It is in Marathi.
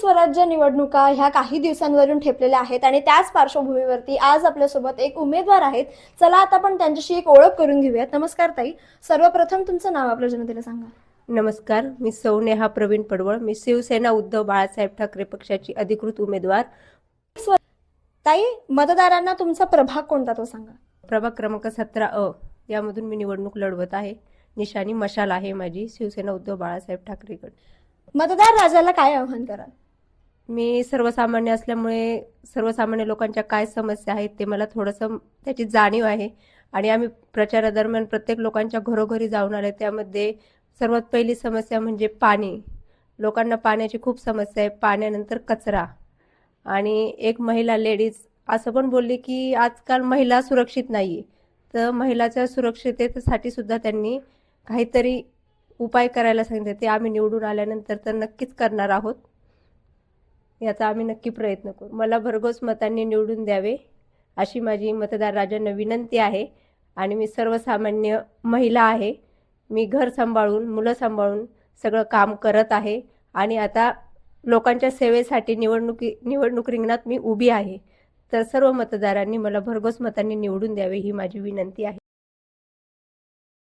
स्वराज्य निवडणुका ह्या काही दिवसांवरून ठेपलेल्या आहेत आणि त्याच पार्श्वभूमीवरती आज आपल्यासोबत एक उमेदवार आहेत. चला आता आपण त्यांच्याशी एक ओळख करून घेऊयात. नमस्कार ताई. सर्वप्रथम तुमचं नाव आपल्या जनतेला सांगा. नमस्कार, मी सौ नेहा प्रवीण पडवळ. मी शिवसेना उद्धव बाळासाहेब ठाकरे पक्षाची अधिकृत उमेदवार. ताई, मतदारांना तुमचा प्रभाग कोणता तो सांगा. प्रभाग क्रमांक 17 यामधून मी निवडणूक लढवत आहे. निशाणी मशाल आहे माझी, शिवसेना उद्धव बाळासाहेब ठाकरेगड. मतदार राजाला काय आव्हान कराल? मी सर्वसामान्य असल्यामुळे सर्वसामान्य लोकांच्या काय समस्या आहेत ते मला थोडंसं त्याची जाणीव आहे आणि आम्ही प्रचारादरम्यान प्रत्येक लोकांच्या घरोघरी जाऊन आले. त्यामध्ये सर्वात पहिली समस्या म्हणजे पाणी. लोकांना पाण्याची खूप समस्या आहे. पाण्यानंतर कचरा. आणि एक महिला लेडीज असं पण बोलली की आजकाल महिला सुरक्षित नाही. तर महिलाच्या सुरक्षिततेसाठी सुद्धा त्यांनी काहीतरी उपाय करायला सांगितले. ते आम्ही निवडून आल्यानंतर तर नक्कीच करणार आहोत. याचा आम्ही नक्की प्रयत्न करू. मला भरघोस मतांनी निवडून द्यावे अशी माझी मतदार राजांना विनंती आहे. आणि मी सर्वसामान्य महिला आहे. मी घर सांभाळून, मुलं सांभाळून सगळं काम करत आहे आणि आता लोकांच्या सेवेसाठी निवडणूक रिंगणात मी उभी आहे. तर सर्व मतदारांनी मला भरघोस मतांनी निवडून द्यावे ही माझी विनंती आहे.